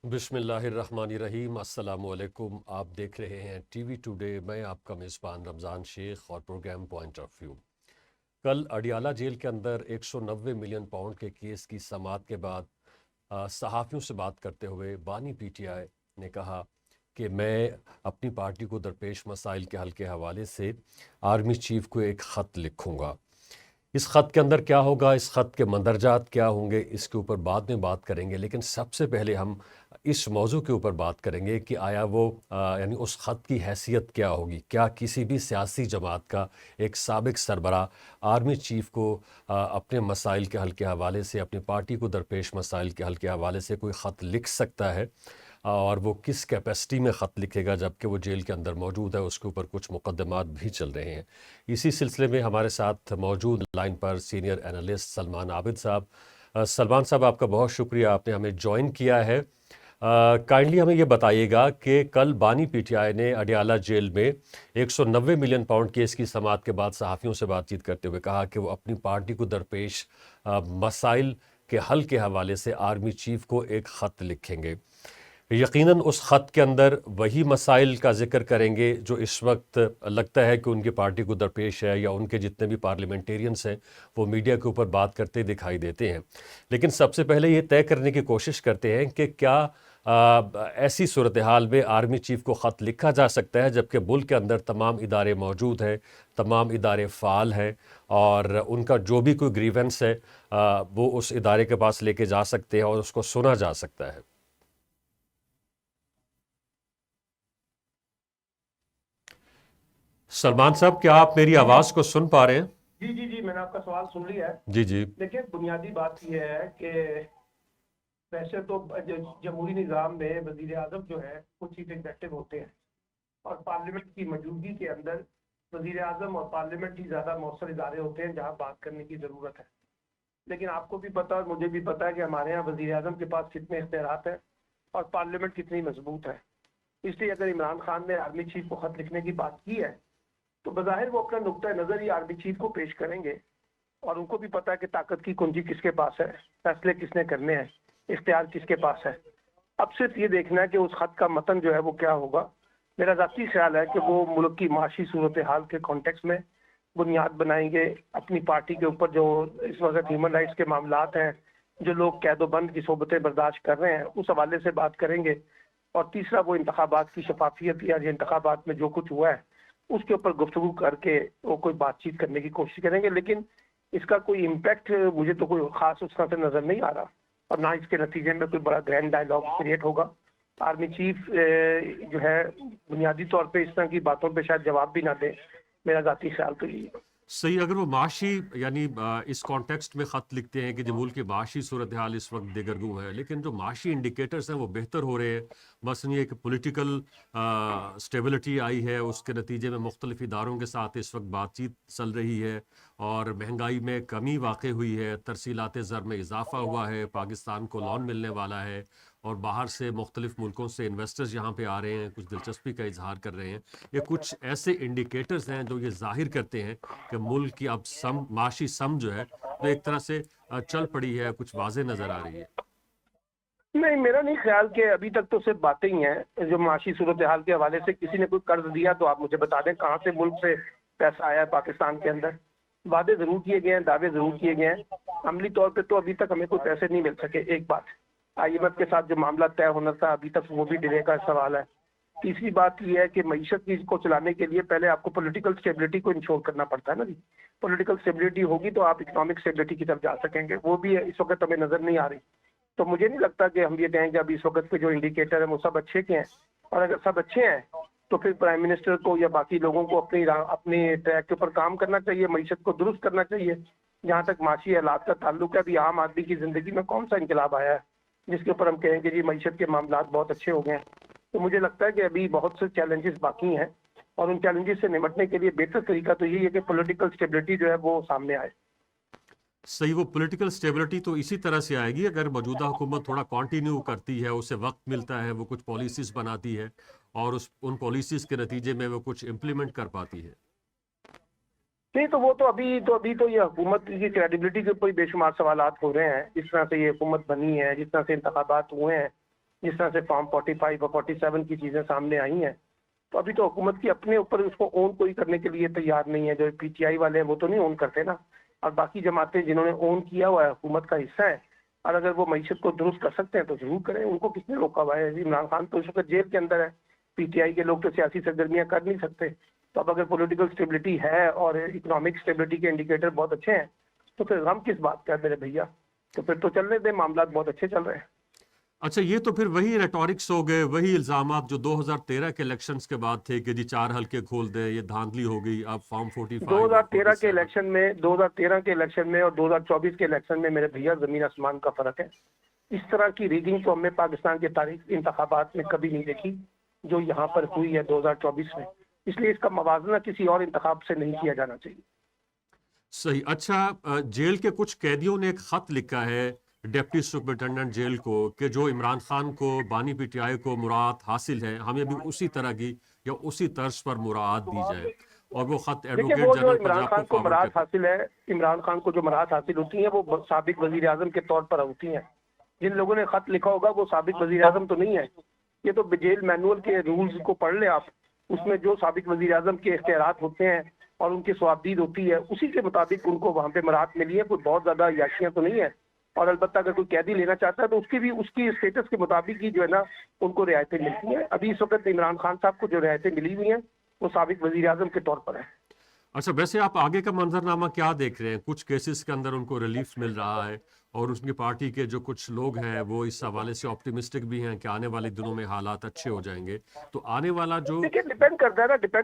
बिस्मिल्लाहिर्रहमानिर्रहीम। अस्सलामुअलैकुम। आप देख रहे हैं टीवी टुडे। मैं आपका मेज़बान रमज़ान शेख और प्रोग्राम पॉइंट ऑफ व्यू। कल अडियाला जेल के अंदर 190 मिलियन पाउंड के केस की समाअत के बाद सहाफ़ियों से बात करते हुए बानी पीटीआई ने कहा कि मैं अपनी पार्टी को दरपेश मसाइल के हल के हवाले से आर्मी चीफ को एक ख़त लिखूँगा। इस ख़त के अंदर क्या होगा, इस ख़त के मंदरजात क्या होंगे, इसके ऊपर बाद में बात करेंगे। लेकिन सबसे पहले हम इस मौजू के ऊपर बात करेंगे कि आया वो यानी उस ख़त की हैसियत क्या होगी। क्या किसी भी सियासी जमात का एक साबिक सरबरा आर्मी चीफ़ को अपने मसाइल के हल के हवाले से, अपनी पार्टी को दरपेश मसाइल के हल के हवाले से कोई ख़त लिख सकता है, और वो किस कैपेसिटी में ख़त लिखेगा जबकि वो जेल के अंदर मौजूद है। उसके ऊपर कुछ मुकदमात भी चल रहे हैं। इसी सिलसिले में हमारे साथ मौजूद लाइन पर सीनियर एनालिस्ट सलमान आबिद साहब। सलमान साहब, आपका बहुत शुक्रिया, आपने हमें ज्वाइन किया है। काइंडली हमें ये बताइएगा कि कल बानी पीटीआई ने अडियाला जेल में 190 मिलियन पाउंड केस की समाअत के बाद सहाफ़ियों से बातचीत करते हुए कहा कि वो अपनी पार्टी को दरपेश मसाइल के हल के हवाले से आर्मी चीफ को एक ख़त लिखेंगे। यकीनन उस ख़त के अंदर वही मसाइल का ज़िक्र करेंगे जो इस वक्त लगता है कि उनकी पार्टी को दरपेश है, या उनके जितने भी पार्लियामेंटेरियंस हैं वो मीडिया के ऊपर बात करते दिखाई देते हैं। लेकिन सबसे पहले ये तय करने की कोशिश करते हैं कि क्या ऐसी सूरत हाल में आर्मी चीफ को ख़त लिखा जा सकता है जबकि मुल्क के अंदर तमाम इदारे मौजूद हैं, तमाम इदारे फ़ाल हैं, और उनका जो भी कोई ग्रीवेंस है वो उस इदारे के पास लेके जा सकते हैं और उसको सुना जा सकता है। सलमान साहब, क्या आप मेरी जी जी आवाज़ को सुन पा रहे हैं? जी जी जी मैंने आपका सवाल सुन लिया है। जी जी। देखिए, बुनियादी बात यह है कि वैसे तो जमहूरी निज़ाम में वज़ीर आज़म जो है वो चीफ एग्जेक्टिव होते हैं, और पार्लियामेंट की मौजूदगी के अंदर वज़ीर आज़म और पार्लियामेंट ही ज़्यादा मौसर इदारे होते हैं जहाँ बात करने की ज़रूरत है। लेकिन आपको भी पता और मुझे भी पता है कि हमारे यहाँ वज़ीर आज़म के पास कितने इख्तियारात हैं और पार्लियामेंट कितनी मजबूत है। इसलिए अगर इमरान खान ने आर्मी चीफ को ख़त लिखने की बात की है तो बज़ाहिर वो अपना नुक्ता नज़र ही आर्मी चीफ को पेश करेंगे, और उनको भी पता है कि ताकत की कुंजी किसके पास है, फैसले किसने करने हैं, इख्तियार किसके पास है। अब सिर्फ ये देखना है कि उस खत का मतन जो है वो क्या होगा। मेरा ज़ाती ख्याल है कि वो मुल्क की माशी सूरत हाल के कॉन्टेक्स्ट में बुनियाद बनाएंगे। अपनी पार्टी के ऊपर जो इस वक्त ह्यूमन राइट्स के मामलात हैं, जो लोग कैदोबंद की सोबतें बर्दाश्त कर रहे हैं, उस हवाले से बात करेंगे। और तीसरा, वो इंतखाबात की शफाफियत या इंतखाबात में जो कुछ हुआ है उसके ऊपर गुफ्तगू करके वो कोई बातचीत करने की कोशिश करेंगे। लेकिन इसका कोई इम्पैक्ट मुझे तो कोई खास उस तरह से नजर नहीं आ रहा, और ना इसके नतीजे में कोई बड़ा ग्रैंड डायलॉग क्रिएट होगा। आर्मी चीफ जो है बुनियादी तौर पे इस तरह की बातों पे शायद जवाब भी ना दे। मेरा जाती ख्याल तो यही है। सही, अगर वो माशी यानी इस कॉन्टेक्स्ट में ख़त लिखते हैं कि जो मुल्क की माशी सूरत हाल इस वक्त दिगरगू है, लेकिन जो माशी इंडिकेटर्स हैं वो बेहतर हो रहे हैं। मसलन ये कि पोलिटिकल स्टेबिलिटी आई है, उसके नतीजे में मुख्तलिफ इदारों के साथ इस वक्त बातचीत चल रही है, और महंगाई में कमी वाक़ हुई है, तरसीलात ज़र में इजाफ़ा हुआ है, पाकिस्तान को लोन मिलने वाला है, और बाहर से मुख्तलिफ मुल्कों से इन्वेस्टर्स यहाँ पे आ रहे हैं, कुछ दिलचस्पी का इजहार कर रहे हैं। ये कुछ ऐसे इंडिकेटर्स हैं जो ये जाहिर करते हैं कि मुल्क की अब माशी सम जो है तो एक तरह से चल पड़ी है, कुछ वाज़े नज़र आ रही है। नहीं, मेरा नहीं ख्याल कि अभी तक तो सिर्फ बातें ही हैं। जो माशी सूरत हाल के हवाले से किसी ने कोई कर्ज दिया तो आप मुझे बता दें कहाँ से मुल्क से पैसा आया है पाकिस्तान के अंदर। वादे जरूर किए गए हैं, दावे जरूर किए गए हैं, अमली तौर पे तो अभी तक हमें कोई पैसे नहीं मिल सके। एक बात, IMF के साथ जो मामला तय होना था अभी तक वो भी डिले का सवाल है। तीसरी बात यह है कि मईशत की को चलाने के लिए पहले आपको पॉलिटिकल स्टेबिलिटी को इंश्योर करना पड़ता है ना जी। पॉलिटिकल स्टेबिलिटी होगी तो आप इकोनॉमिक स्टेबिलिटी की तरफ जा सकेंगे, वो भी इस वक्त हमें नजर नहीं आ रही। तो मुझे नहीं लगता कि हम ये कहें कि अभी इस वक्त पे जो इंडिकेटर है वो सब अच्छे के हैं। और अगर सब अच्छे हैं तो फिर प्राइम मिनिस्टर को या बाकी लोगों को अपनी ट्रैक के ऊपर काम करना चाहिए, मईशत को दुरुस्त करना चाहिए। जहाँ तक माशी हालात का ताल्लुक है, अभी आम आदमी की जिंदगी में कौन सा इंकलाब आया है जिसके ऊपर हम कहेंगे जी मईशत के मामलात बहुत अच्छे हो गए हैं। तो मुझे लगता है कि अभी बहुत से चैलेंजेस बाकी हैं, और उन चैलेंजेस से निपटने के लिए बेहतर तरीका तो यही है कि पॉलिटिकल स्टेबिलिटी जो है वो सामने आए। सही, वो पॉलिटिकल स्टेबिलिटी तो इसी तरह से आएगी अगर मौजूदा हुकूमत थोड़ा कंटिन्यू करती है, उसे वक्त मिलता है, वो कुछ पॉलिसीज़ बनाती है, और उन पॉलिसीज़ के नतीजे में वो कुछ इम्प्लीमेंट कर पाती है। नहीं, तो वो तो अभी तो ये हुकूमत की क्रेडिबिलिटी के ऊपर ही बेशुमार सवालात हो रहे हैं। जिस तरह से ये हुकूमत बनी है, जिस तरह से इंतखाबात हुए हैं, जिस तरह से फॉर्म 45 और 47 की चीज़ें सामने आई हैं, तो अभी तो हुकूमत की अपने ऊपर उसको ओन कोई करने के लिए तैयार नहीं है। जो PTI वाले हैं वो तो नहीं ओन करते ना, और बाकी जमातें जिन्होंने ओन किया हुआ है, हुकूमत का हिस्सा है, और अगर वो मईशत को दुरुस्त कर सकते हैं तो जरूर करें। उनको किसने रोका हुआ है? इमरान खान तो उस वक्त जेल के अंदर है, PTI के लोग तो सियासी सरगर्मियाँ कर नहीं सकते। तो अब अगर पॉलिटिकल स्टेबिलिटी है और इकोनॉमिक स्टेबिलिटी के इंडिकेटर बहुत अच्छे हैं, तो फिर हम किस बात का है मेरे भैया? तो फिर तो चलने दें, मामला बहुत अच्छे चल रहे हैं। अच्छा, ये तो फिर वही रेटोरिक्स हो गए, वही इल्जामात जो 2013 के इलेक्शंस के बाद थे कि जी 4 हल्के खोल दे, ये धांधली हो गई। अब फॉर्म 45 और 2013 के 47। इलेक्शन में 2013 के इलेक्शन में और 2024 के इलेक्शन में मेरे भैया जमीन आसमान का फर्क है। इस तरह की रीडिंग तो हमने पाकिस्तान के तारीख इंतखाबात में कभी नहीं देखी जो यहाँ पर हुई है 2024 में। इसलिए इसका मवाजना किसी और इंतखाब से नहीं किया जाना चाहिए। सही। अच्छा, जेल के कुछ कैदियों ने एक खत लिखा है डिप्टी सुपरिटेंडेंट जेल को कि जो इमरान खान को बानी PTI को मुराद हासिल है, हमें भी उसी तरह की या उसी तर्ज पर मुराद दी जाए। और वो खत देखिए, एडवोकेट वो जो जनरल इमरान पंजाब खान को को फॉरवर्ड मराद करते हैं। हासिल है, इमरान खान को जो मराद हासिल होती हैं वो साबिक वजीर आजम के तौर पर होती हैं। जिन लोगों ने खत लिखा होगा वो साबिक वजीर आजम तो नहीं है। ये तो जेल मैनुअल के रूल्स को पढ़ ले आप, उसमें जो साबिक वजीर आजम के इख्तियारात होते हैं और उनकी सवाबदीद होती है, उसी के मुताबिक उनको वहाँ पे मराद मिली है। कोई बहुत ज़्यादा याशियाँ तो नहीं है। और अलबत्ता अगर कोई कैदी लेना चाहता है तो उसकी स्टेटस के मुताबिक ही जो है ना उनको रियायतें मिलती हैं। अभी इस वक्त इमरान खान साहब को जो रियायतें मिली हुई हैं वो साबिक वजीर आजम के तौर पर है। अच्छा, वैसे आप आगे का मंजरनामा क्या देख रहे हैं? कुछ केसेस के अंदर उनको रिलीफ मिल रहा है और उसकी पार्टी के जो कुछ लोग हैं वो इस हवाले से ऑप्टिमिस्टिक भी हैं कि आने वाले दिनों में हालात अच्छे हो जाएंगे। तो आने वाला जो देखिए, डिपेंड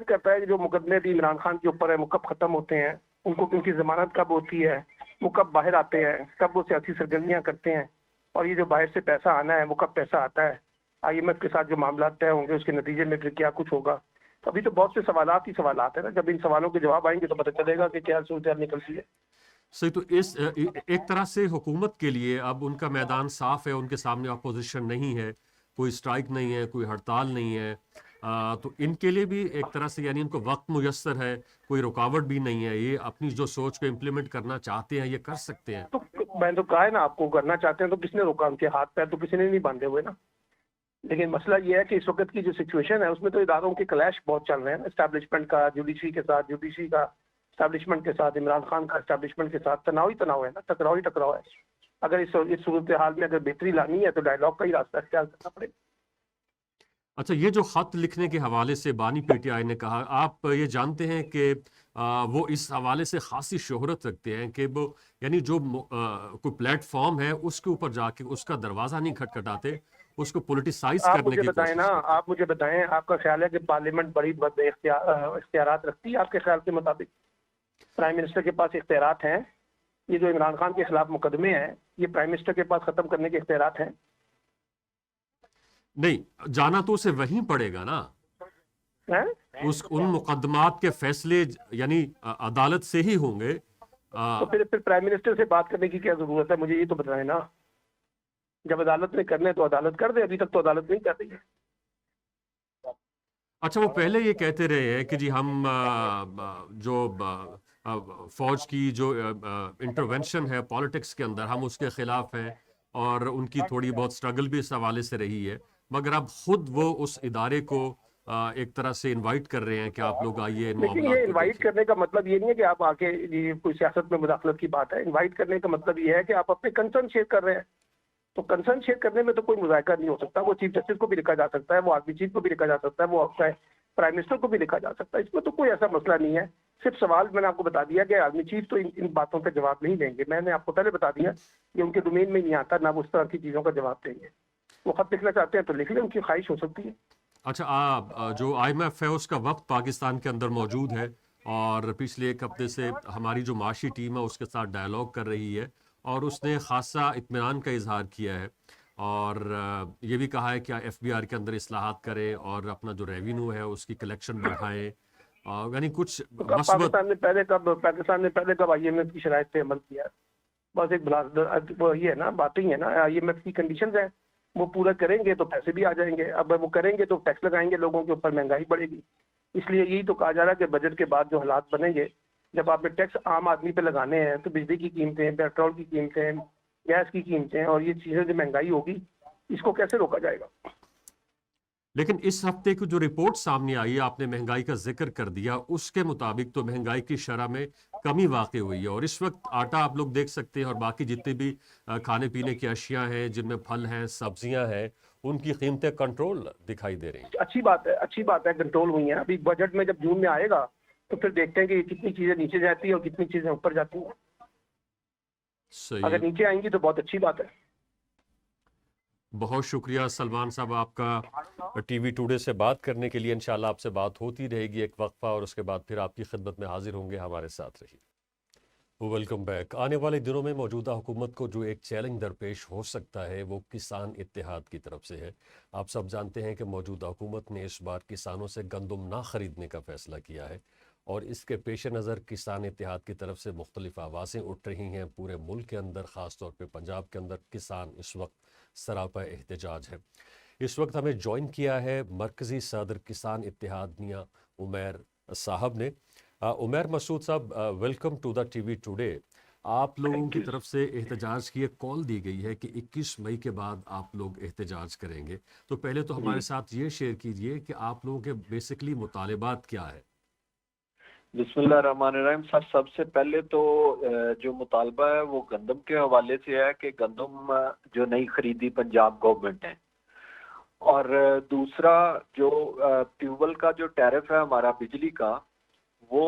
करता है कि जो मुकदमे भी इमरान खान के ऊपर है वो कब खत्म होते हैं, उनकी जमानत कब होती है, वो कब बाहर आते हैं, कब वो सियासी सरगर्मियाँ करते हैं, और ये जो बाहर से पैसा आना है वो कब पैसा आता है, IMF के साथ जो मामला तय होंगे उसके नतीजे में फिर क्या कुछ होगा। तो अभी तो बहुत से सवालात ही सवालात है ना। जब इन सवालों के जवाब आएंगे तो पता चलेगा कि क्या सूरत निकलती है। सही। तो एक तरह से हुकूमत के लिए अब उनका मैदान साफ है, उनके सामने अपोजिशन नहीं है, कोई स्ट्राइक नहीं है, कोई हड़ताल नहीं है। तो इनके लिए भी एक तरह से यानी इनको वक्त मुयस्सर है, कोई रुकावट भी नहीं है, ये अपनी जो सोच को इम्प्लीमेंट करना चाहते हैं ये कर सकते हैं। तो मैं तो कहा है ना आपको, करना चाहते हैं तो किसने रोका? उनके हाथ पैर तो किसी ने नहीं बांधे हुए ना। लेकिन मसला ये है कि इस वक्त की जो सिचुएशन है उसमें तो इदारों के क्लैश बहुत चल रहे हैं। एस्टैब्लिशमेंट का जुडिशरी के साथ, जुडिशरी का एस्टैब्लिशमेंट के साथ, इमरान खान का एस्टैब्लिशमेंट के साथ तनाव ही तनाव है ना, टकराव ही टकराव है। अगर इस सूरत हाल में अगर बेहतरी लानी है तो डायलॉग का ही रास्ता इख्तियार करना पड़ेगा। अच्छा, ये जो खत लिखने के हवाले से बानी PTI ने कहा, आप ये जानते हैं कि वो इस हवाले से खासी शोहरत रखते हैं कि वो यानी जो कोई प्लेटफॉर्म है उसके ऊपर जाके उसका दरवाज़ा नहीं खटखटाते, उसको पोलिटिसाइज आप करने मुझे की बताएं ना, कोशिश करते हैं। आप मुझे बताएं, आपका ख्याल है कि पार्लियामेंट बड़ी इख्तियारात रखती है? आपके ख्याल के मुताबिक प्राइम मिनिस्टर के पास इख्तियारात हैं? ये जो इमरान खान के खिलाफ मुकदमे हैं ये प्राइम मिनिस्टर के पास खत्म करने के इख्तियारात हैं? नहीं, जाना तो उसे वहीं पड़ेगा ना। हैं? उन मुकदमात के फैसले यानी अदालत से ही होंगे। तो फिर प्राइम मिनिस्टर से बात करने की क्या जरूरत है? मुझे ये तो बताएं ना। जब अदालत ने करने तो अदालत कर दे, अभी तक तो अदालत नहीं कर रही है। अच्छा, वो पहले ये कहते रहे हैं कि जी हम जो फौज की जो इंटरवेंशन है पॉलिटिक्स के अंदर, हम उसके खिलाफ हैं और उनकी थोड़ी बहुत स्ट्रगल भी इस हवाले से रही है। मगर अब खुद वो उस इदारे को एक तरह से इनवाइट कर रहे हैं कि आप लोग आइए इन लेकिन मामलात ये को इनवाइट देखें। करने का मतलब ये नहीं है कि आप आके, ये कोई सियासत में मुदाखलत की बात है। इनवाइट करने का मतलब ये है कि आप अपने कंसर्न शेयर कर रहे हैं। तो कंसर्न शेयर करने में तो कोई मुज़ायका नहीं हो सकता। वो चीफ जस्टिस को भी लिखा जा सकता है, वो आर्मी चीफ को भी लिखा जा सकता है, वो प्राइम मिनिस्टर को भी लिखा जा सकता है। इसमें तो कोई ऐसा मसला नहीं है। सिर्फ सवाल मैंने आपको बता दिया कि आर्मी चीफ तो इन बातों का जवाब नहीं देंगे। मैंने आपको पहले बता दिया कि उनके डोमेन में नहीं आता, ना वो उस तरह की चीज़ों का जवाब देंगे। वो खत लिखना चाहते हैं तो लिख लें, उनकी ख्वाहिश हो सकती है। अच्छा, जो IMF है उसका वक्त पाकिस्तान के अंदर मौजूद है और पिछले एक हफ्ते से हमारी जो माशी टीम है उसके साथ डायलॉग कर रही है और उसने खासा इत्मीनान का इजहार किया है और ये भी कहा है कि FBR के अंदर इस्लाहात करें और अपना जो रेवेन्यू है उसकी कलेक्शन बढ़ाएं, यानी कुछ तो कब मस्बत। पाकिस्तान ने पहले कब IMF की शराइत पे अमल किया? बस एक वो ये है ना, बातें ही है ना। IMF की कंडीशंस हैं, वो पूरा करेंगे तो पैसे भी आ जाएंगे। अब वो करेंगे तो टैक्स लगाएंगे लोगों के ऊपर, महंगाई बढ़ेगी। इसलिए यही तो कहा जा रहा है कि बजट के बाद जो हालात बनेंगे, जब आपने टैक्स आम आदमी पे लगाने हैं तो बिजली की कीमतें, पेट्रोल की कीमतें, गैस की कीमतें और ये चीज़ें जो महंगाई होगी, اس کو कैसे रोका जाएगा। लेकिन इस हफ्ते की जो रिपोर्ट सामने आई है, आपने महंगाई का जिक्र कर दिया, उसके मुताबिक तो महंगाई की शरह में कमी वाक़ई हुई है और इस वक्त आटा आप लोग देख सकते हैं और बाकी जितने भी खाने पीने की अशिया हैं, जिनमें फल हैं, सब्जियां हैं, उनकी कीमतें कंट्रोल दिखाई दे रही हैं। अच्छी बात है कंट्रोल हुई है। अभी बजट में जब जून में आएगा तो फिर देखते हैं कि कितनी चीजें नीचे जाती है और कितनी चीजें ऊपर जाती हैं। सही अगर है। नीचे आएंगी तो बहुत अच्छी बात है। बहुत शुक्रिया सलमान साहब आपका टीवी टुडे से बात करने के लिए। इंशाल्लाह आपसे बात होती रहेगी एक वक्फा और उसके बाद फिर आपकी खिदमत में हाजिर होंगे। हमारे साथ रहिए। Welcome back. आने वाले दिनों में मौजूदा हुकूमत को जो एक चैलेंज दरपेश हो सकता है वो किसान इत्तेहाद की तरफ से है। आप सब जानते हैं कि मौजूदा हुकूमत ने इस बार किसानों से गंदम ना खरीदने का फैसला किया है और इसके पेश नज़र किसान इत्तेहाद की तरफ से मुख्तलिफ आवाज़ें उठ रही हैं। पूरे मुल्क के अंदर, ख़ास तौर पे पंजाब के अंदर किसान इस वक्त सरापा एहतजाज है। इस वक्त हमें ज्वाइन किया है मरकज़ी सदर किसान इत्तेहाद मियां उमैर साहब ने। Umair Masood sahab, welcome to the TV Today. आप लोगों की तरफ से एहतजाज की एक कॉल दी गई है कि 21 मई के बाद आप लोग एहतजाज करेंगे, तो पहले तो हमारे साथ ये शेयर कीजिए कि आप लोगों के बेसिकली मुतालिबात क्या है। बिस्मिल्लाहिर्रहमानिर्रहीम। सर, सबसे पहले तो जो मुतालबा है वो गंदम के हवाले से है कि गंदम जो नहीं खरीदी पंजाब गवर्नमेंट ने, और दूसरा जो ट्यूबवेल का जो टैरिफ है हमारा बिजली का, वो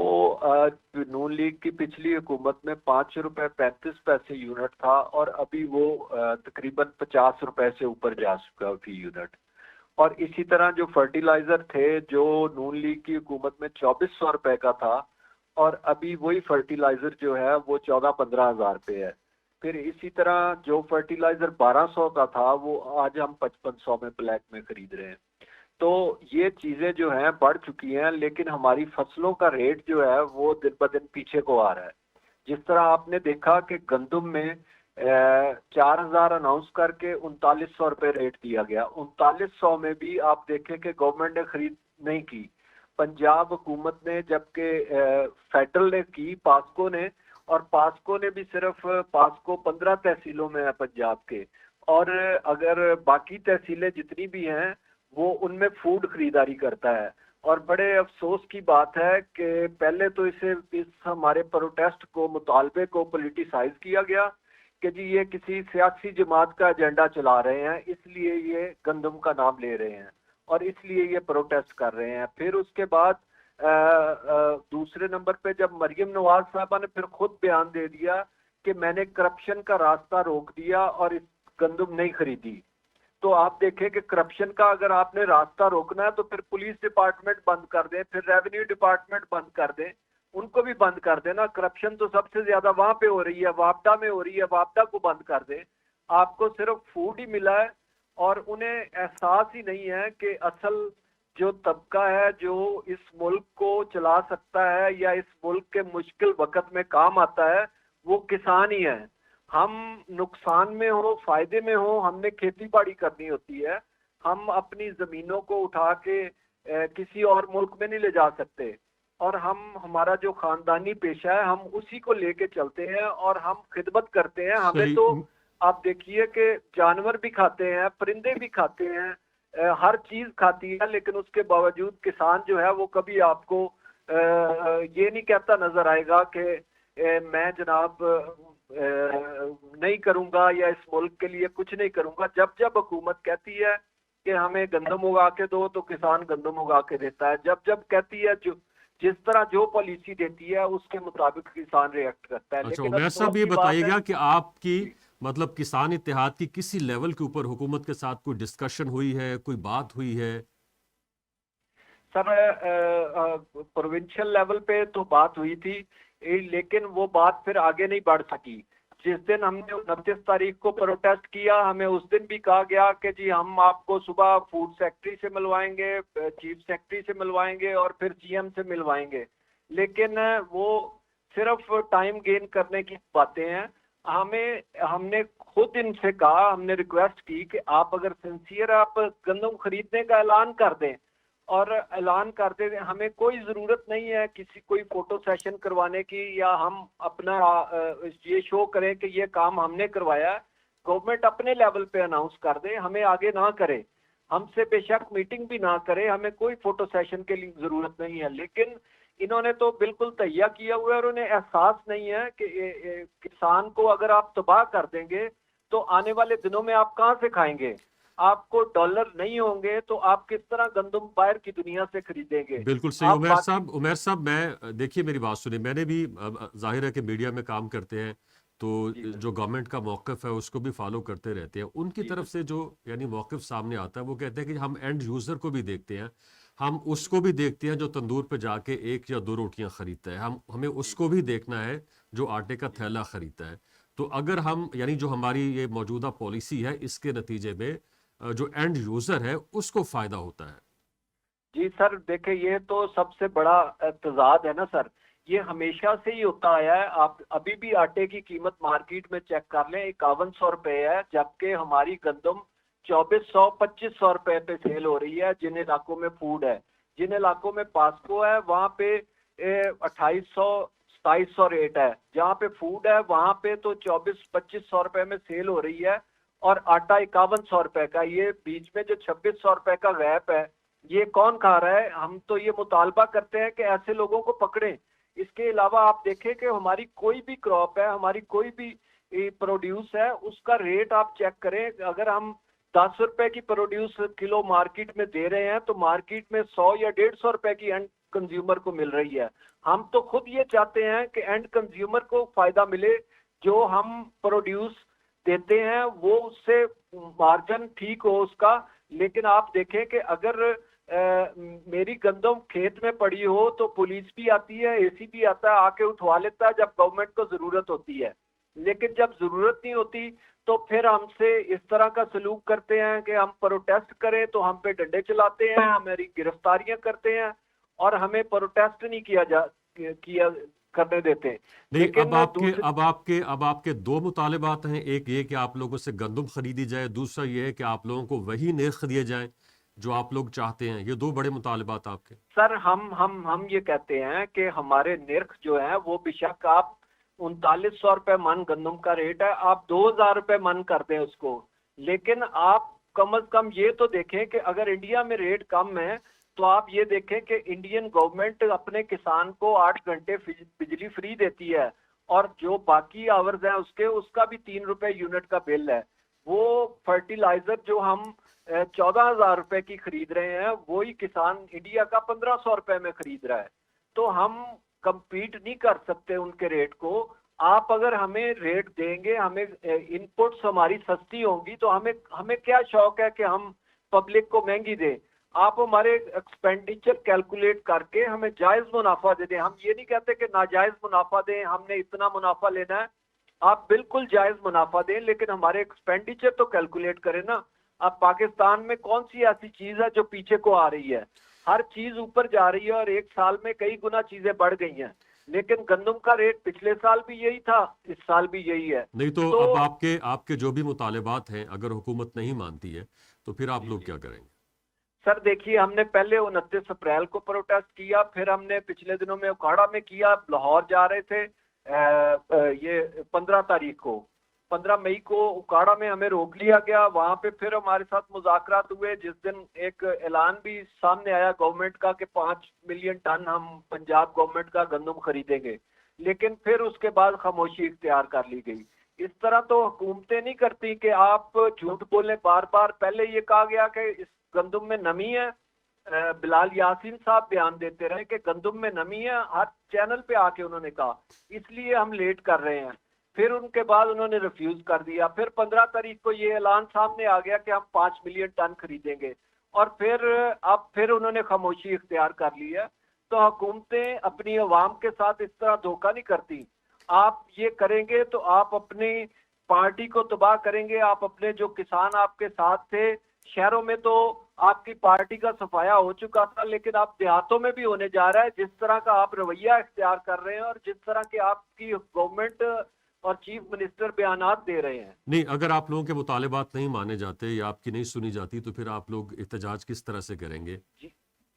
नून लीग की पिछली हुकूमत में 5 रुपए 35 पैसे यूनिट था और अभी वो तकरीबन 50 रुपए से ऊपर जा चुका फी यूनिट। और इसी तरह जो फर्टिलाइजर थे जो नून लीग की हुकूमत में 2400 रुपए का था और अभी वही फर्टिलाइजर जो है वो 14-15 हज़ार पे है। फिर इसी तरह जो फर्टिलाइजर 1200 का था वो आज हम 5500 में ब्लैक में खरीद रहे हैं। तो ये चीजें जो हैं बढ़ चुकी हैं, लेकिन हमारी फसलों का रेट जो है वो दिन ब दिन पीछे को आ रहा है। जिस तरह आपने देखा कि गंदम में 4000 अनाउंस करके 3900 रुपए रेट दिया गया, 3900 में भी आप देखें कि गवर्नमेंट ने खरीद नहीं की, पंजाब हुकूमत ने, जबकि फेडरल ने की, पास्को ने, और पास्को ने भी सिर्फ, पास्को 15 तहसीलों में है पंजाब के, और अगर बाकी तहसीलें जितनी भी हैं वो उनमें फूड खरीदारी करता है। और बड़े अफसोस की बात है कि पहले तो इस हमारे प्रोटेस्ट को, मुतालबे को पॉलिटिसाइज किया गया कि जी ये किसी सियासी जमात का एजेंडा चला रहे हैं, इसलिए ये गंदम का नाम ले रहे हैं और इसलिए ये प्रोटेस्ट कर रहे हैं। फिर उसके बाद दूसरे नंबर पे जब मरियम नवाज साहबा ने फिर खुद बयान दे दिया कि मैंने करप्शन का रास्ता रोक दिया और इस गंदम नहीं खरीदी, तो आप देखें कि करप्शन का अगर आपने रास्ता रोकना है तो फिर पुलिस डिपार्टमेंट बंद कर दें, फिर रेवेन्यू डिपार्टमेंट बंद कर दें, उनको भी बंद कर देना। करप्शन तो सबसे ज्यादा वहां पे हो रही है, वापडा में हो रही है, वापडा को बंद कर दें। आपको सिर्फ फूड ही मिला है और उन्हें एहसास ही नहीं है कि असल जो तबका है जो इस मुल्क को चला सकता है या इस मुल्क के मुश्किल वक्त में काम आता है वो किसान ही है। हम नुकसान में हो, फायदे में हो, हमने खेती बाड़ी करनी होती है। हम अपनी जमीनों को उठा के किसी और मुल्क में नहीं ले जा सकते, और हमारा जो खानदानी पेशा है हम उसी को लेके चलते हैं और हम खिदमत करते हैं। हमें तो आप देखिए कि जानवर भी खाते हैं, परिंदे भी खाते हैं, हर चीज खाती है, लेकिन उसके बावजूद किसान जो है वो कभी आपको ये नहीं कहता नजर आएगा कि मैं जनाब नहीं करूंगा या इस मुल्क के लिए कुछ नहीं करूंगा। जब जब हुकूमत कहती है कि हमें गंदम उगा के दो तो किसान गंदम उगा के देता है, जब जब कहती है जिस तरह जो पॉलिसी देती है उसके मुताबिक किसान रिएक्ट करता है। अच्छा, उमैर साहब ये बताइएगा कि आपकी मतलब किसान इत्तेहाद की किसी लेवल के ऊपर हुकूमत के साथ कोई डिस्कशन हुई है, कोई बात हुई है? सर, प्रोविंशियल लेवल पे तो बात हुई थी, लेकिन वो बात फिर आगे नहीं बढ़ सकी। जिस दिन हमने 29 तारीख को प्रोटेस्ट किया, हमें उस दिन भी कहा गया कि जी हम आपको सुबह फूड सेक्रेटरी से मिलवाएंगे, चीफ सेक्रेटरी से मिलवाएंगे और फिर जीएम से मिलवाएंगे, लेकिन वो सिर्फ टाइम गेन करने की बातें हैं। हमने खुद इनसे कहा, हमने रिक्वेस्ट की कि आप अगर सिंसियर आप गंदम खरीदने का ऐलान कर दें, और ऐलान करते थे, हमें कोई ज़रूरत नहीं है किसी कोई फ़ोटो सेशन करवाने की, या हम अपना ये शो करें कि ये काम हमने करवाया। गवर्नमेंट अपने लेवल पे अनाउंस कर दे, हमें आगे ना करे, हमसे बेशक मीटिंग भी ना करे, हमें कोई फोटो सेशन के लिए जरूरत नहीं है, लेकिन इन्होंने तो बिल्कुल तैयार किया हुआ है और उन्हें एहसास नहीं है कि किसान को अगर आप तबाह कर देंगे तो आने वाले दिनों में आप कहाँ से खाएंगे, आपको डॉलर नहीं होंगे तो आप किस तरह गंदम बाहर की दुनिया से खरीदेंगे। बिल्कुल सही। आप उमेर साहब मैं देखिए मेरी बात सुनिए, मैंने भी जाहिर है कि मीडिया में काम करते हैं तो जो गवर्नमेंट का मौक़िफ़ है उसको भी फॉलो करते रहते हैं। उनकी तरफ से जो यानी मौक़िफ़ सामने आता है वो कहते हैं कि हम एंड यूज़र को भी देखते हैं, हम उसको भी देखते हैं जो तंदूर पे जाके 1 या 2 रोटियां खरीदता है, हमें उसको भी देखना है जो आटे का थैला खरीदता है। तो अगर हम यानी जो हमारी ये मौजूदा पॉलिसी है इसके नतीजे में जो एंड यूज़र है उसको फ़ायदा होता है। जी सर, देखे ये तो सबसे बड़ा तजाद है ना सर, ये हमेशा से ही होता आया है। आप अभी भी आटे की कीमत मार्केट में चेक कर लें, 5100 रुपए है, जबकि हमारी गंदम 2400-2500 रुपए पे सेल हो रही है। जिन इलाकों में फूड है, जिन इलाकों में पास्को है वहाँ पे 2800-2700 रेट है, जहाँ पे फूड है वहाँ पे तो 2400-2500 रुपए में सेल हो रही है और आटा 5100 रुपए का। ये बीच में जो 2600 रुपए का गैप है ये कौन खा रहा है? हम तो ये मुतालबा करते हैं कि ऐसे लोगों को पकड़ें। इसके अलावा आप देखें कि हमारी कोई भी क्रॉप है, हमारी कोई भी प्रोड्यूस है, उसका रेट आप चेक करें। अगर हम 10 रुपए की प्रोड्यूस किलो मार्केट में दे रहे हैं तो मार्केट में 100 या 150 रुपए की एंड कंज्यूमर को मिल रही है। हम तो खुद ये चाहते हैं कि एंड कंज्यूमर को फायदा मिले, जो हम प्रोड्यूस देते हैं वो उससे मार्जिन ठीक हो उसका। लेकिन आप देखें कि अगर मेरी गंदम खेत में पड़ी हो तो पुलिस भी आती है, एसी भी आता है, आके उठवा लेता है जब गवर्नमेंट को जरूरत होती है। लेकिन जब जरूरत नहीं होती तो फिर हमसे इस तरह का सलूक करते हैं कि हम प्रोटेस्ट करें तो हम पे डंडे चलाते हैं, हमारी गिरफ्तारियां करते हैं और हमें प्रोटेस्ट नहीं किया करने देते। नहीं, अब आपके 2 मुतालिबात हैं। एक ये कि आप लोगों से गंदम खरीदी जाए, दूसरा ये है कि आप लोगों को वही नर्ख दिए जाए जो आप लोग चाहते हैं। ये 2 बड़े मुतालिबात आपके। सर हम ये कहते हैं कि हमारे नर्ख जो है वो बेशक आप 3900 रुपए मन गंदम का रेट है, आप 2000 रुपए मन कर दें उसको, लेकिन आप कम से कम ये तो देखें कि अगर इंडिया में रेट कम है तो आप ये देखें कि इंडियन गवर्नमेंट अपने किसान को 8 घंटे बिजली फ्री देती है और जो बाकी आवर्स हैं उसका भी 3 रुपए यूनिट का बिल है। वो फर्टिलाइजर जो हम 14,000 रुपए की खरीद रहे हैं वही किसान इंडिया का 1500 रुपए में खरीद रहा है। तो हम compete नहीं कर सकते उनके रेट को। आप अगर हमें रेट देंगे, हमें इनपुट्स हमारी सस्ती होंगी तो हमें क्या शौक है कि हम पब्लिक को महंगी दें। आप हमारे एक्सपेंडिचर कैलकुलेट करके हमें जायज मुनाफा दे दें। हम ये नहीं कहते कि नाजायज मुनाफा दें, हमने इतना मुनाफा लेना है। आप बिल्कुल जायज मुनाफा दें, लेकिन हमारे एक्सपेंडिचर तो कैलकुलेट करें ना। अब पाकिस्तान में कौन सी ऐसी चीज है जो पीछे को आ रही है? हर चीज ऊपर जा रही है और एक साल में कई गुना चीजें बढ़ गई हैं, लेकिन गंदम का रेट पिछले साल भी यही था, इस साल भी यही है। नहीं तो अब आपके जो भी मुतालिबात हैं अगर हुकूमत नहीं मानती है तो फिर आप लोग क्या करेंगे? सर देखिए, हमने पहले 29 अप्रैल को प्रोटेस्ट किया, फिर हमने पिछले दिनों में उकाड़ा में किया। लाहौर जा रहे थे ये 15 मई को उकाड़ा में हमें रोक लिया गया। वहां पे फिर हमारे साथ मुज़ाकरात हुए, जिस दिन एक ऐलान भी सामने आया गवर्नमेंट का कि 5 मिलियन टन हम पंजाब गवर्नमेंट का गंदम खरीदेंगे, लेकिन फिर उसके बाद खामोशी इख्तियार कर ली गई। इस तरह तो हुकूमतें नहीं करती कि आप झूठ बोलें बार बार। पहले ये कहा गया कि इस गंदम में नमी है, बिलाल यासीन साहब बयान देते रहे कि गंदम में नमी है, हर चैनल पे आके उन्होंने कहा, इसलिए हम लेट कर रहे हैं। फिर उनके बाद उन्होंने रिफ्यूज कर दिया। फिर 15 तारीख को ये ऐलान सामने आ गया कि हम 5 मिलियन टन खरीदेंगे और फिर उन्होंने खामोशी इख्तियार कर ली है। तो हुकूमतें अपनी अवाम के साथ इस तरह धोखा नहीं करती। आप ये करेंगे तो आप अपनी पार्टी को तबाह करेंगे। आप अपने जो किसान आपके साथ थे, शहरों में तो आपकी पार्टी का सफाया हो चुका था, लेकिन आप देहातों में भी होने जा रहा है। जिस तरह का आप रवैया इख्तियार कर रहे हैं और जिस तरह के आपकी गवर्नमेंट और चीफ मिनिस्टर बयानात दे रहे हैं। नहीं, अगर आप लोगों के मुतालिबात नहीं माने जाते या आपकी नहीं सुनी जाती तो फिर आप लोग एहतजाज किस तरह से करेंगे?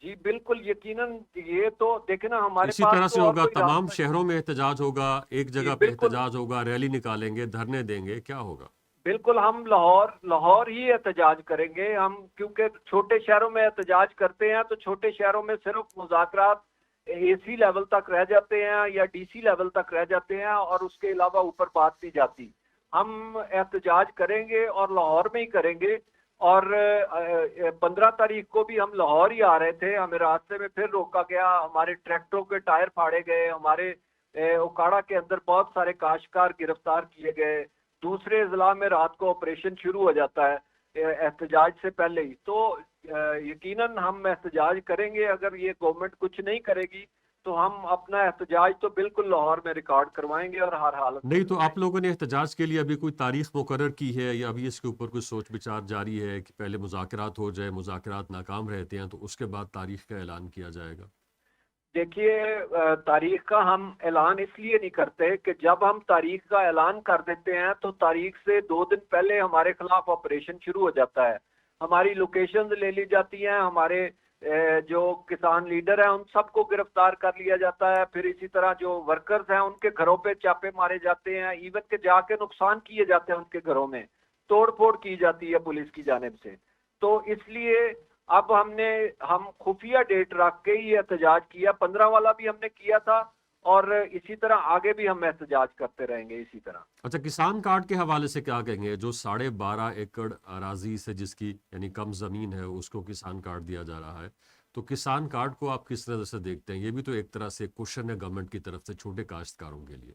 जी बिल्कुल, यकीनन। ये तो देखे ना, हमारे इसी पास तरह से तो होगा, और कोई तमाम रास्ता शहरों में एहतजाज होगा, एक जगह पे बिल्कुल। एहतजाज होगा, रैली निकालेंगे, धरने देंगे, क्या होगा? بالکل ہم لاہور ہی احتجاج کریں گے ہم، کیونکہ چھوٹے شہروں میں احتجاج کرتے ہیں تو چھوٹے شہروں میں صرف مذاکرات اے سی لیول تک رہ جاتے ہیں یا ڈی سی لیول تک رہ جاتے ہیں اور اس کے علاوہ اوپر بات نہیں جاتی. ہم احتجاج کریں گے اور لاہور میں ہی کریں گے. اور 15 تاریخ کو بھی ہم لاہور ہی آ رہے تھے، ہمیں راستے میں پھر روکا گیا، ہمارے ٹریکٹروں کے ٹائر پھاڑے گئے، ہمارے اوکاڑا کے اندر بہت سارے کاشتکار گرفتار کیے گئے. دوسرے اضلاع میں رات کو آپریشن شروع ہو جاتا ہے احتجاج سے پہلے ہی. تو یقیناً ہم احتجاج کریں گے. اگر یہ گورنمنٹ کچھ نہیں کرے گی تو ہم اپنا احتجاج تو بالکل لاہور میں ریکارڈ کروائیں گے اور ہر حالت میں. نہیں تو آپ لوگوں نے احتجاج کے لیے ابھی کوئی تاریخ مقرر کی ہے یا ابھی اس کے اوپر کوئی سوچ بچار جاری ہے کہ پہلے مذاکرات ہو جائے، مذاکرات ناکام رہتے ہیں تو اس کے بعد تاریخ کا اعلان کیا جائے گا؟ دیکھیے تاریخ کا ہم اعلان اس لیے نہیں کرتے کہ جب ہم تاریخ کا اعلان کر دیتے ہیں تو تاریخ سے 2 دن پہلے ہمارے خلاف آپریشن شروع ہو جاتا ہے، ہماری لوکیشنز لے لی جاتی ہیں، ہمارے جو کسان لیڈر ہیں ان سب کو گرفتار کر لیا جاتا ہے، پھر اسی طرح جو ورکرز ہیں ان کے گھروں پہ چاپے مارے جاتے ہیں، ایون کہ جا کے نقصان کیے جاتے ہیں، ان کے گھروں میں توڑ پھوڑ کی جاتی ہے پولیس کی جانب سے. تو اس لیے اب ہم خفیہ ڈیٹ رکھ کے ہی احتجاج کیا. 15 والا بھی ہم نے کیا تھا اور اسی طرح آگے بھی ہم احتجاج کرتے رہیں گے اسی طرح. اچھا، کسان کارڈ کے حوالے سے کیا کہیں گے؟ جو 12.5 ایکڑ اراضی سے جس کی یعنی کم زمین ہے اس کو کسان کارڈ دیا جا رہا ہے، تو کسان کارڈ کو آپ کس طرح سے دیکھتے ہیں؟ یہ بھی تو ایک طرح سے کوشن ہے گورنمنٹ کی طرف سے چھوٹے کاشتکاروں کے لیے.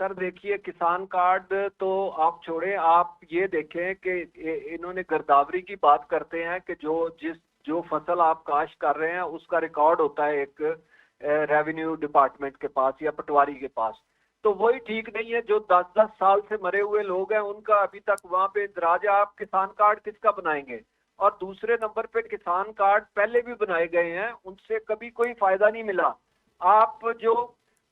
سر دیکھیے کسان کارڈ تو آپ چھوڑیں، آپ یہ دیکھیں کہ انہوں نے گرداوری کی بات کرتے ہیں کہ جو فصل آپ کاشت کر رہے ہیں اس کا ریکارڈ ہوتا ہے ایک ریونیو ڈپارٹمنٹ کے پاس یا پٹواری کے پاس. تو وہی ٹھیک نہیں ہے. جو 10 سال سے مرے ہوئے لوگ ہیں ان کا ابھی تک وہاں پہ اندراج ہے، آپ کسان کارڈ کس کا بنائیں گے؟ اور دوسرے نمبر پہ کسان کارڈ پہلے بھی بنائے گئے ہیں، ان سے کبھی کوئی فائدہ نہیں ملا. آپ جو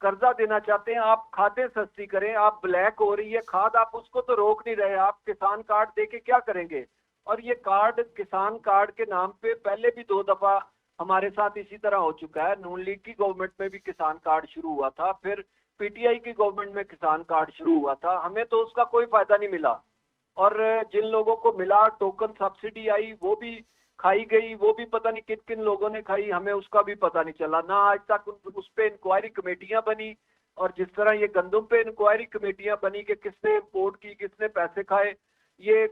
قرضہ دینا چاہتے ہیں آپ کھادیں سستی کریں، آپ بلیک ہو رہی ہے کھاد، آپ اس کو تو روک نہیں رہے، آپ کسان کارڈ دے کے کیا کریں گے؟ اور یہ کارڈ کسان کارڈ کے نام پہ پہلے بھی 2 دفعہ ہمارے ساتھ اسی طرح ہو چکا ہے. نون لیگ کی گورنمنٹ میں بھی کسان کارڈ شروع ہوا تھا، پھر پی ٹی آئی کی گورنمنٹ میں کسان کارڈ شروع ہوا تھا، ہمیں تو اس کا کوئی فائدہ نہیں ملا. اور جن لوگوں کو ملا ٹوکن سبسڈی آئی وہ بھی کھائی گئی، وہ بھی پتہ نہیں کن کن لوگوں نے کھائی، ہمیں اس کا بھی پتہ نہیں چلا. نہ آج تک اس پہ انکوائری کمیٹیاں بنی، اور جس طرح یہ گندم پہ انکوائری کمیٹیاں بنی کہ کس نے امپورٹ کی، کس نے پیسے کھائے، یہ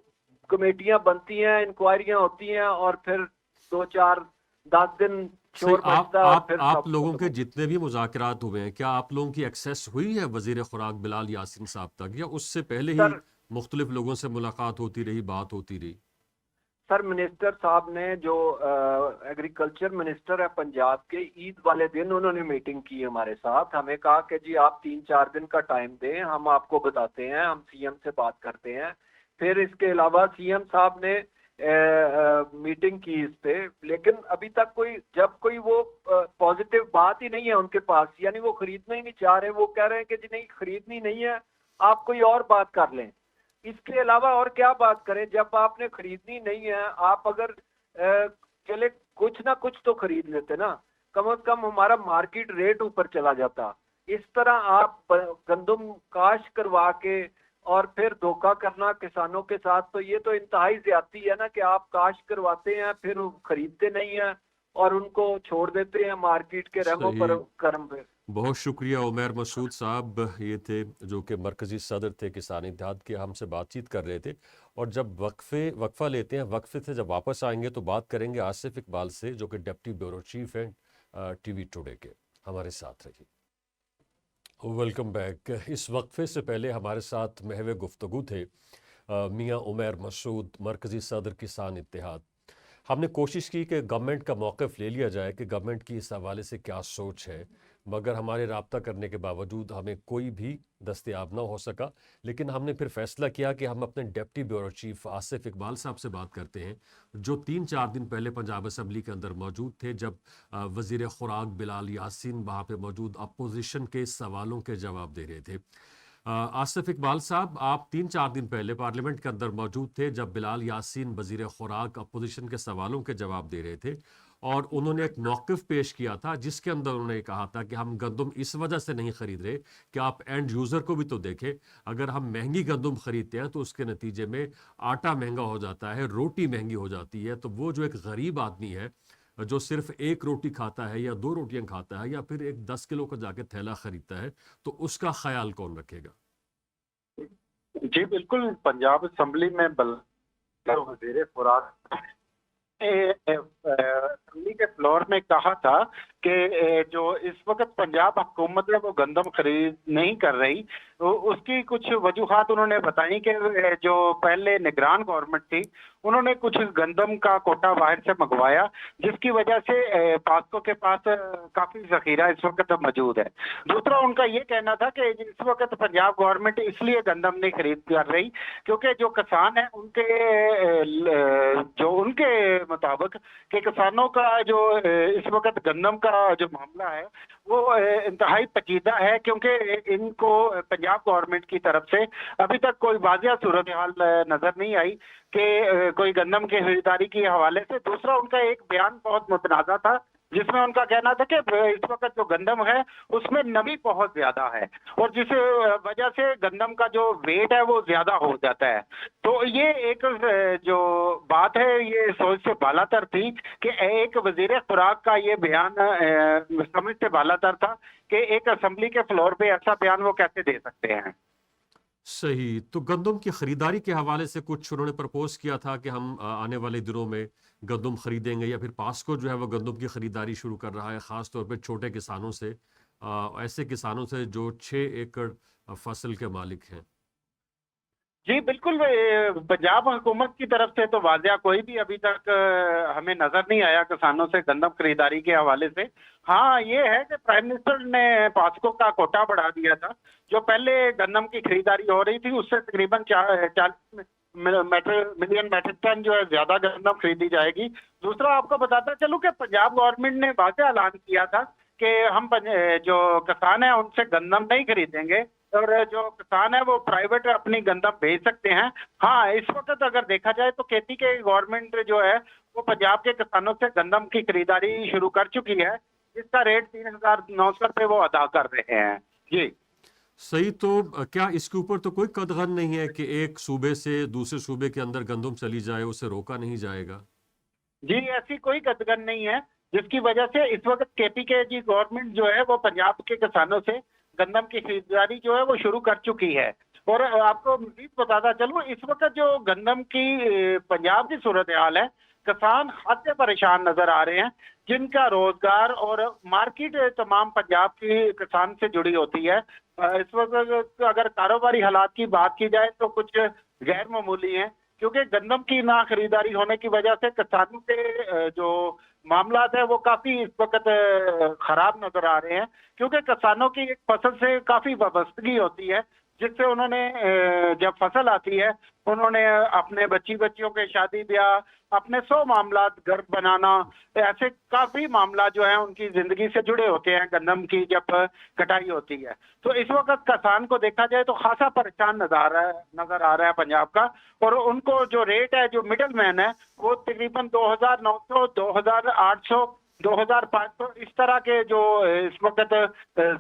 کمیٹیاں بنتی ہیں، انکوائریاں ہوتی ہیں اور پھر 2-4-10 دن شور مچتا ہے اور پھر آپ سب لوگوں ختم کے ہو. جتنے بھی مذاکرات ہوئے ہیں کیا آپ لوگوں کی ایکسیس ہوئی ہے وزیر خوراک بلال یاسین صاحب تک، یا اس سے پہلے ہی سر مختلف لوگوں سے ملاقات ہوتی رہی، بات ہوتی رہی؟ سر منسٹر صاحب نے جو ایگریکلچر منسٹر ہے پنجاب کے، عید والے دن انہوں نے میٹنگ کی ہمارے ساتھ، ہمیں کہا کہ جی آپ 3-4 دن کا ٹائم دیں، ہم آپ کو بتاتے ہیں، ہم سی ایم سے بات کرتے ہیں. پھر اس کے علاوہ سی ایم صاحب نے میٹنگ کی اس پہ، لیکن ابھی تک جب کوئی وہ پازیٹیو بات ہی نہیں ہے ان کے پاس، یعنی وہ خریدنا ہی نہیں چاہ رہے، وہ کہہ رہے ہیں کہ جی نہیں خریدنی نہیں ہے، آپ کوئی اور بات کر لیں. اس کے علاوہ اور کیا بات کریں؟ جب آپ نے خریدنی نہیں ہے، آپ اگر چلے کچھ نہ کچھ تو خرید لیتے نا، کم از کم ہمارا مارکیٹ ریٹ اوپر چلا جاتا. اس طرح آپ گندم کاشت کروا کے اور پھر دھوکہ کرنا کسانوں کے ساتھ، تو یہ تو انتہائی زیادتی ہے نا کہ آپ کاشت کرواتے ہیں پھر خریدتے نہیں ہیں اور ان کو چھوڑ دیتے ہیں مارکیٹ کے رحم و صحیح. کرم پہ. بہت شکریہ عمیر مسعود صاحب، یہ تھے جو کہ مرکزی صدر تھے کسان اتحاد کے، ہم سے بات چیت کر رہے تھے. اور جب وقفہ لیتے ہیں، وقفے سے جب واپس آئیں گے تو بات کریں گے آصف اقبال سے جو کہ ڈپٹی بیورو چیف ہیں ٹی وی ٹوڈے کے. ہمارے ساتھ رہیے. Welcome back. اس وقفے سے پہلے ہمارے ساتھ محو گفتگو تھے میاں عمیر مسعود، مرکزی صدر کسان اتحاد. ہم نے کوشش کی کہ گورنمنٹ کا موقف لے لیا جائے کہ گورنمنٹ کی اس حوالے سے کیا سوچ ہے، مگر ہمارے رابطہ کرنے کے باوجود ہمیں کوئی بھی دستیاب نہ ہو سکا. لیکن ہم نے پھر فیصلہ کیا کہ ہم اپنے deputy bureau chief Asif Iqbal صاحب سے بات کرتے ہیں، جو 3-4 دن پہلے پنجاب اسمبلی کے اندر موجود تھے جب وزیر خوراک بلال یاسین وہاں پہ موجود اپوزیشن کے سوالوں کے جواب دے رہے تھے. आसिफ इकबाल साहब, आप 3-4 दिन पहले पार्लियामेंट के अंदर मौजूद थे जब बिलाल यासीन वजीर खुराक अपोजिशन के सवालों के जवाब दे रहे थे, और उन्होंने एक मौक़िफ़ पेश किया था जिसके अंदर उन्होंने कहा था कि हम गंदम इस वजह से नहीं ख़रीद रहे कि आप एंड यूज़र को भी तो देखें, अगर हम महंगी गंदम ख़रीदते हैं तो उसके नतीजे में आटा महंगा हो जाता है, रोटी महंगी हो जाती है, तो वो जो एक गरीब आदमी है जो सिर्फ एक रोटी खाता है या 2 रोटियां खाता है या फिर एक 10 किलो का जाके थैला खरीदता है, तो उसका ख्याल कौन रखेगा? जी बिल्कुल, पंजाब असम्बली में वजीर खुराक असम्बली के फ्लोर में कहा था कि जो इस वक्त पंजाब हुकूमत है वो गंदम खरीद नहीं कर रही, तो उसकी कुछ वजूहात उन्होंने बताई कि जो पहले निगरान गवर्नमेंट थी उन्होंने कुछ गंदम का कोटा बाहर से मंगवाया, जिसकी वजह से पास्को के पास काफी जखीरा इस वक्त मौजूद है। दूसरा उनका ये कहना था कि इस वक्त पंजाब गवर्नमेंट इसलिए गंदम नहीं खरीद कर रही क्योंकि जो किसान है उनके मुताबिक कि किसानों का जो इस वक्त गंदम का जो मामला है वो इंतहाई पेचीदा है, क्योंकि इनको पंजाब गवर्नमेंट की तरफ से अभी तक कोई वाजिया सूरत हाल नजर नहीं आई कि कोई गंदम की खरीदारी के हवाले से। दूसरा उनका एक बयान बहुत मुतनाज़ा था जिसमें उनका कहना था कि इस वक्त जो गंदम है उसमें नमी बहुत ज्यादा है और जिस वजह से गंदम का जो वेट है वो ज्यादा हो जाता है। तो ये एक जो बात है ये सोच से बालातर थी कि एक वजीर खुराक का ये बयान समझ से बालातर था कि एक असेंबली के फ्लोर पे ऐसा बयान वो कैसे दे सकते हैं। सही। तो गंदम की खरीदारी के हवाले से कुछ उन्होंने प्रपोज किया था कि हम आने वाले दिनों में गंदम खरीदेंगे, या फिर पास्को जो है वो गंदम की खरीदारी शुरू कर रहा है, ख़ास तौर पे छोटे किसानों से, ऐसे किसानों से जो 6 एकड़ फसल के मालिक हैं। जी बिल्कुल, पंजाब हुकूमत की तरफ से तो वाजिया कोई भी अभी तक हमें नजर नहीं आया किसानों से गंदम खरीदारी के हवाले से। हाँ ये है कि प्राइम मिनिस्टर ने पास्को का कोटा बढ़ा दिया था, जो पहले गंदम की खरीदारी हो रही थी उससे तकरीबन 40 मिलियन मैट्रिक टन जो है ज्यादा गंदम खरीदी जाएगी। दूसरा आपको बताता चलूं कि पंजाब गवर्नमेंट ने वाज़ेह ऐलान किया था कि हम जो किसान है उनसे गंदम नहीं खरीदेंगे और जो किसान है वो प्राइवेट अपनी गंदम भेज सकते हैं। हाँ इस वक्त अगर देखा जाए तो खेती के गवर्नमेंट जो है वो पंजाब के किसानों से गंदम की खरीदारी शुरू कर चुकी है, जिसका रेट 3,900 रुपये वो अदा कर रहे हैं। जी सही। तो क्या इसके ऊपर तो कोई कदगन नहीं है कि एक सूबे से दूसरे सूबे के अंदर गंदम चली जाए, उसे रोका नहीं जाएगा? जी ऐसी कोई कतगन नहीं है, जिसकी वजह से इस वक्त केपी के जी गवर्नमेंट जो है वो पंजाब के किसानों से गंदम की खरीदारी जो है वो शुरू कर चुकी है। और आपको मजीद बताता चलूं इस वक्त जो गंदम की पंजाब की सूरत हाल है, किसान हद से परेशान नजर आ रहे हैं, जिनका रोजगार और मार्केट तमाम पंजाब की किसान से जुड़ी होती है। इस वक्त अगर कारोबारी हालात की बात की जाए तो कुछ गैर मामूली हैं, क्योंकि गंदम की ना खरीदारी होने की वजह से किसानों के जो मामला है वो काफी इस वक्त खराब नजर आ रहे हैं, क्योंकि किसानों की एक फसल से काफी वाबस्तगी होती है, जिससे उन्होंने जब फसल आती है उन्होंने अपने बच्चियों के शादी ब्याह, अपने 100 मामला, घर बनाना, ऐसे काफी मामला जो है उनकी जिंदगी से जुड़े होते हैं गंदम की जब कटाई होती है। तो इस वक्त किसान को देखा जाए तो खासा परेशान नजर आ रहा है पंजाब का, और उनको जो रेट है, जो मिडल मैन है, वो तकरीबन 2,900, 2,800, 2,500 इस तरह के जो इस वक्त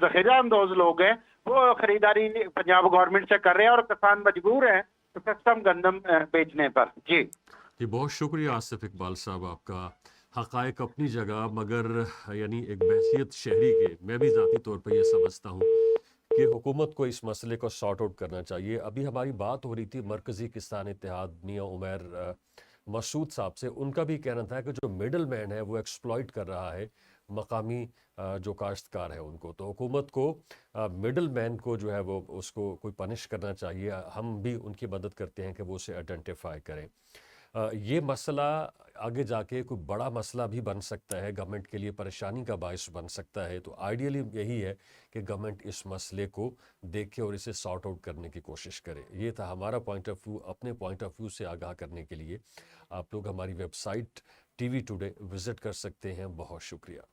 जखीरा अंदोज लोग हैं वो खरीदारी पंजाब गवर्नमेंट से कर रहे हैं और किसान मजबूर हैं सस्ता गंदम बेचने पर। जी जी, बहुत शुक्रिया आसिफ इकबाल साहब आपका। हक़ाइक़ अपनी जगह, मगर यानी एक बहसियत शहरी के मैं भी ज़ाती तौर पर यह समझता हूँ कि हुकूमत को इस मसले को सॉर्ट आउट करना चाहिए। अभी हमारी बात हो रही थी मरकज़ी किसान इत्तेहाद मियां उमैर मसूद साहब से, उनका भी कहना था कि जो मिडल मैन है वो एक्सप्लॉइट कर रहा है मकामी जो काश्तकार है उनको, तो हुकूमत को मिडल मैन को जो है वो उसको कोई पनिश करना चाहिए। हम भी उनकी मदद करते हैं कि वो उसे आइडेंटिफाई करें। ये मसला आगे जाके कोई बड़ा मसला भी बन सकता है, गवर्नमेंट के लिए परेशानी का बायस बन सकता है। तो आइडियली यही है कि गवर्नमेंट इस मसले को देखे और इसे सॉर्ट आउट करने की कोशिश करे। ये था हमारा पॉइंट ऑफ व्यू। अपने पॉइंट ऑफ व्यू से आगाह करने के लिए आप लोग हमारी वेबसाइट TV Today विज़िट कर सकते हैं। बहुत शुक्रिया।